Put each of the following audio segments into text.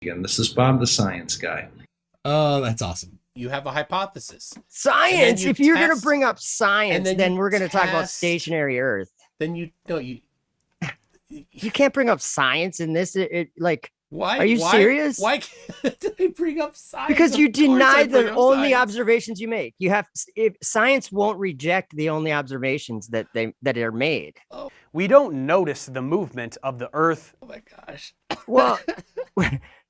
Again, this is Bob the Science Guy. Oh, that's awesome. You have a hypothesis. Science. You if you're going to test- bring up science, then we're going to talk about test- stationary Earth. Then you You can't bring up science in this. Like, why? Are you serious? Why can't I bring up science? because you Of course I deny bring the up only science. observations you make. You have if science won't reject the only observations that are made. We don't notice the movement of the Earth. Oh my gosh. Well,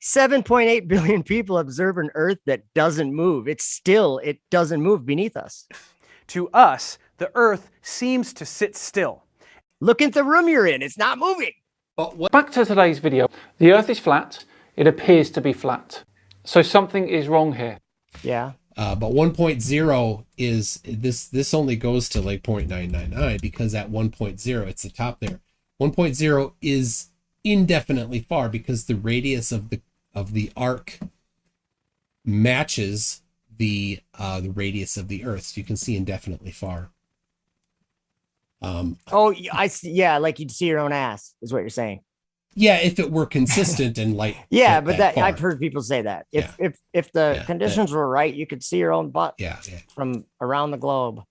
7.8 billion people observe an Earth that doesn't move. It doesn't move beneath us. To us, the Earth seems to sit still. Look at the room you're in. It's not moving. But what? Back to today's video. The Earth is flat. It appears to be flat. So something is wrong here. Yeah. But 1.0 is this only goes to like 0.999 because at 1.0 it's the top there. 1.0 is indefinitely far because the radius of the arc matches the radius of the Earth. So you can see indefinitely far. Oh, I see. Yeah, like you'd see your own ass, is what you're saying. Yeah, if it were consistent and like Yeah, but that far. I've heard people say that. If Yeah. if the Yeah, conditions were right, you could see your own butt Yeah. from around the globe,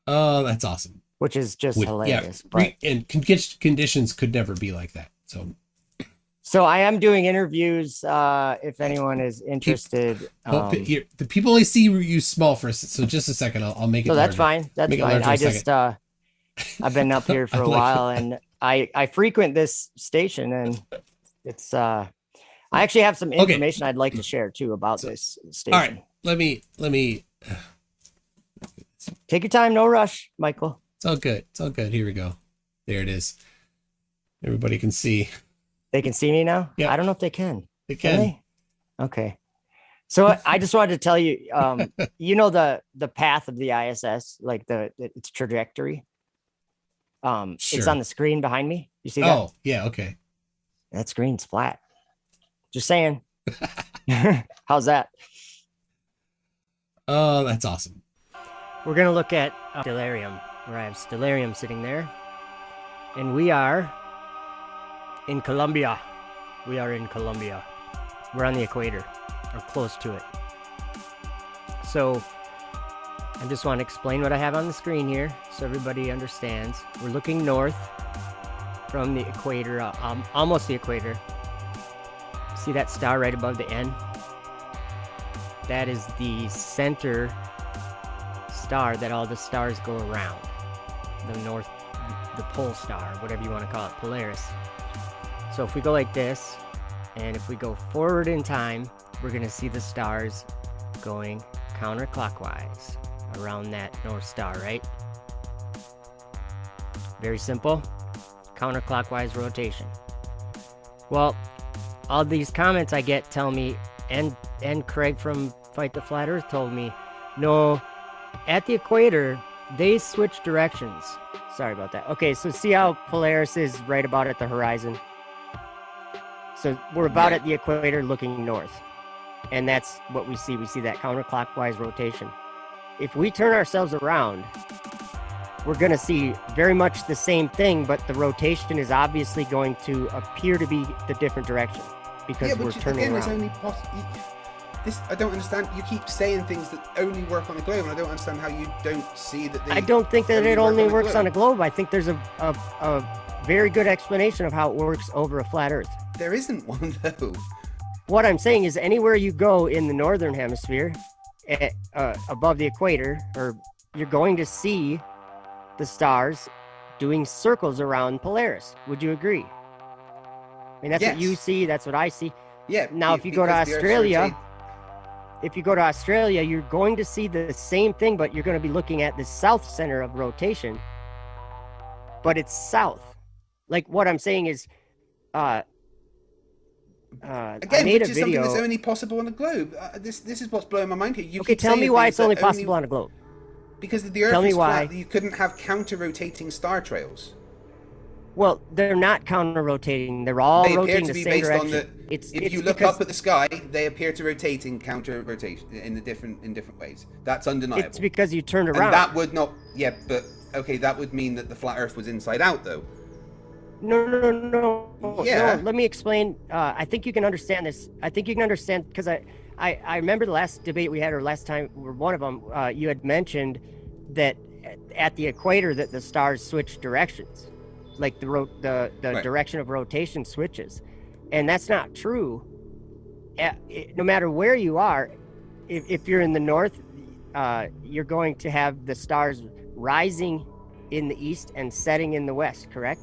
Oh, that's awesome. which is just hilarious. And conditions could never be like that. So I am doing interviews. If anyone is interested. The people only see you small for so just a second. I'll make it. So that's larger. fine. That's Make it fine. larger in I a just I've been up here for I a like while, and I frequent this station, and it's I actually have some information I'd like to share too about this station. All right, let me. Take your time, no rush, Michael. It's all good. It's all good. Here we go. There it is. Everybody can see. They can see me now. Yeah. I don't know if they can. They can. they? Okay. So I just wanted to tell you, you know the path of the ISS, like its trajectory. It's Sure. on the screen behind me. You see that? Oh, yeah. Okay. That screen's flat. Just saying. How's that? Oh, that's awesome. We're gonna look at Stellarium, where I have Stellarium sitting there, and we are in Colombia. We are in Colombia. We're on the equator, or close to it. So I just want to explain what I have on the screen here so everybody understands. We're looking north from the equator, almost the equator. See that star right above the N? That is the center star that all the stars go around. The pole star, whatever you want to call it, Polaris. So if we go like this, and if we go forward in time, we're going to see the stars going counterclockwise around that North Star, right? Very simple. Counterclockwise rotation. Well, all these comments I get tell me, and Craig from Fight the Flat Earth told me, no, at the equator, they switch directions. Sorry about that. Okay, so see how Polaris is right about at the horizon? So we're about at the equator looking north. And that's what we see. We see that counterclockwise rotation. If we turn ourselves around, we're going to see very much the same thing, but the rotation is obviously going to appear to be the different direction because we're turning again, around. there's only this. I don't understand. You keep saying things that only work on the globe, and I don't understand how you don't see that. I don't think that it only work works on a globe. I think there's a very good explanation of how it works over a flat Earth. There isn't one though. What I'm saying is anywhere you go in the northern hemisphere, above the equator, or you're going to see the stars doing circles around Polaris. Would you agree? I mean, that's what you see. That's what I see. Yeah. Now, if you go to Australia, you're going to see the same thing, but you're going to be looking at the south center of rotation. But it's south. Like what I'm saying is, again, I made which a is something video. that's only possible on a globe. This is what's blowing my mind here. You Okay, keep tell me saying why things it's only that possible on a globe. Because the Earth Tell me is why. flat. You couldn't have counter-rotating star trails. Well, they're not counter-rotating. They're all They appear rotating to the be same based direction. on the. If you look because up at the sky, they appear to rotate in counter-rotation in different ways. That's undeniable. it's because you turned around. And that would not. Yeah, but okay, that would mean that the flat Earth was inside out, though. No. Yeah. No, let me explain. I think you can understand this. I think you can understand because I remember the last debate we had, or last time, or one of them, you had mentioned that at the equator that the stars switch directions, like the Right. direction of rotation switches, and that's not true. No matter where you are, if you're in the north, you're going to have the stars rising in the east and setting in the west, correct?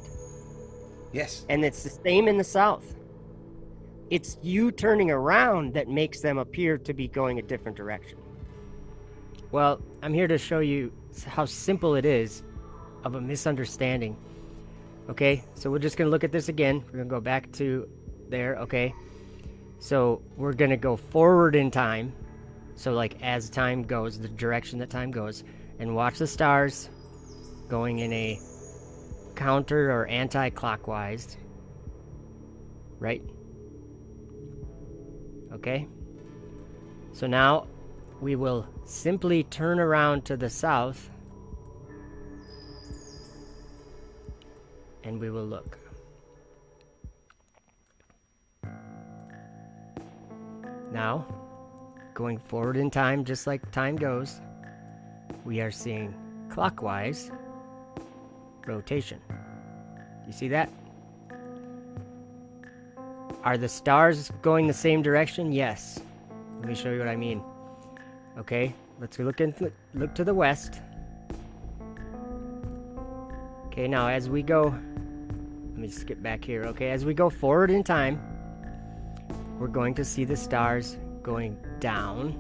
Yes. And it's the same in the south. It's you turning around that makes them appear to be going a different direction. Well, I'm here to show you how simple it is of a misunderstanding. Okay, so we're just going to look at this again. We're going to go back to there, okay? So we're going to go forward in time. So like as time goes, the direction that time goes, and watch the stars going in a counter or anti-clockwise, right? Okay, so now we will simply turn around to the south and we will look. Now, going forward in time, just like time goes, we are seeing clockwise rotation. You see that? Are the stars going the same direction? Yes. Let me show you what I mean. Okay, let's look to the west. Okay, now as we go, let me skip back here. Okay, as we go forward in time, we're going to see the stars going down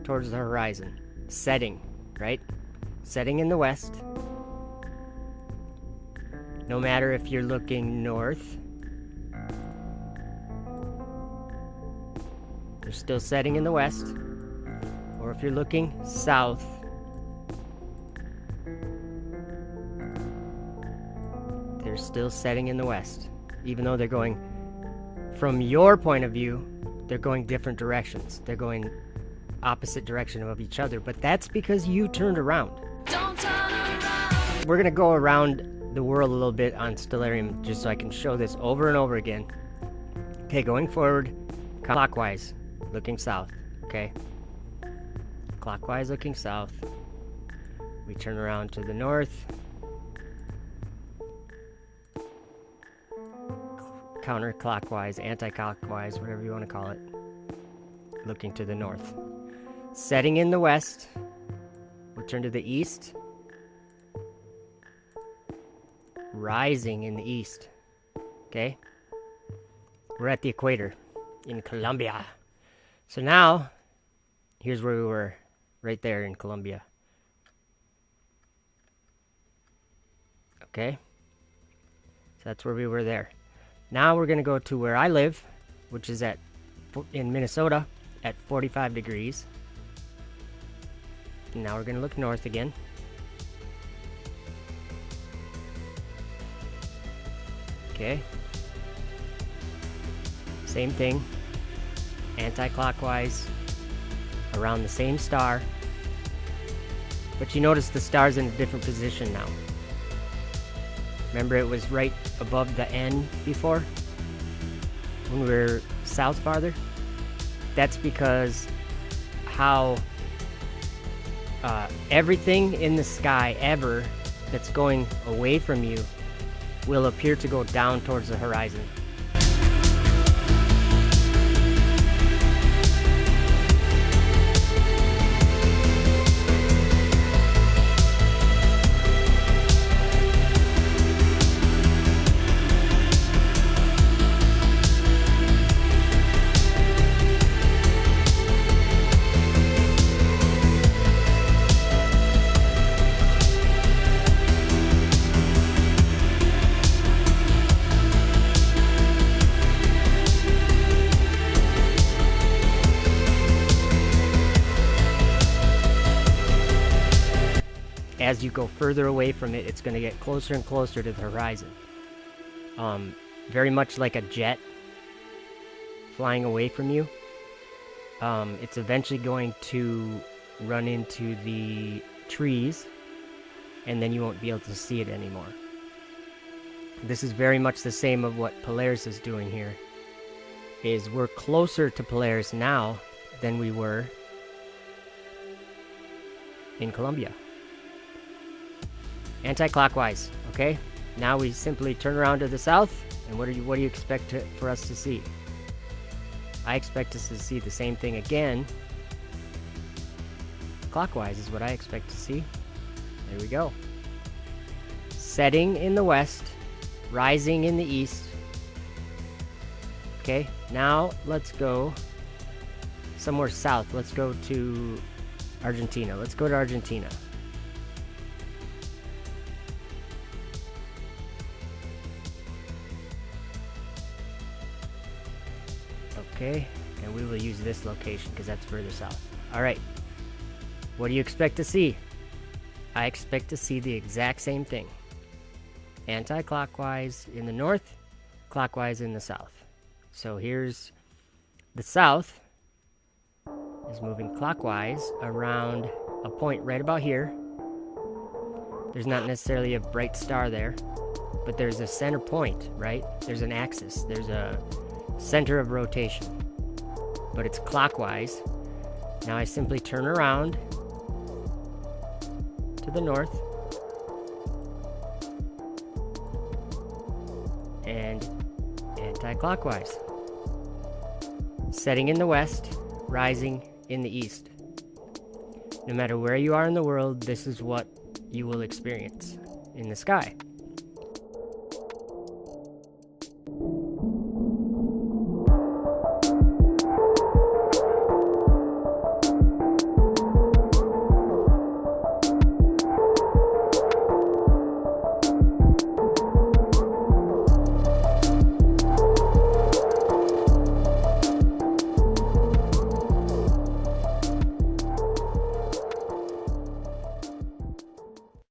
towards the horizon, setting, right? Setting in the west. No matter if you're looking north, they're still setting in the west. Or if you're looking south, they're still setting in the west. Even though they're going, from your point of view, they're going different directions. They're going opposite direction of each other. But that's because you turned around. Don't turn around. We're going to go around the world a little bit on Stellarium just so I can show this over and over again. Okay, going forward, clockwise, looking south. Okay, clockwise looking south. We turn around to the north. Counterclockwise, anti-clockwise, whatever you want to call it. Looking to the north. Setting in the west. We turn to the east. Rising in the east. Okay? We're at the equator in Colombia. So now, here's where we were, right there in Colombia. Okay? So that's where we were there. Now we're going to go to where I live, which is in Minnesota at 45 degrees. And now we're going to look north again. Okay. Same thing. Anti-clockwise. Around the same star. But you notice the star's in a different position now. Remember it was right above the N before? When we were south farther? That's because how everything in the sky ever that's going away from you will appear to go down towards the horizon. As you go further away from it, it's going to get closer and closer to the horizon. Very much like a jet flying away from you. It's eventually going to run into the trees, and then you won't be able to see it anymore. This is very much the same of what Polaris is doing here. Is we're closer to Polaris now than we were in Columbia. Anti-clockwise, okay? Now we simply turn around to the south, and what do you expect for us to see? I expect us to see the same thing again. Clockwise is what I expect to see. There we go. Setting in the west, rising in the east. Okay, now let's go somewhere south. Let's go to Argentina. Let's go to Argentina. Okay, and we will use this location because that's further south. All right, what do you expect to see? I expect to see the exact same thing. Anti-clockwise in the north, clockwise in the south. So here's the south is moving clockwise around a point right about here. There's not necessarily a bright star there, but there's a center point, right? There's an axis. There's a center of rotation, but it's clockwise. Now I simply turn around to the north and anti-clockwise, setting in the west, rising in the east. No matter where you are in the world, this is what you will experience in the sky.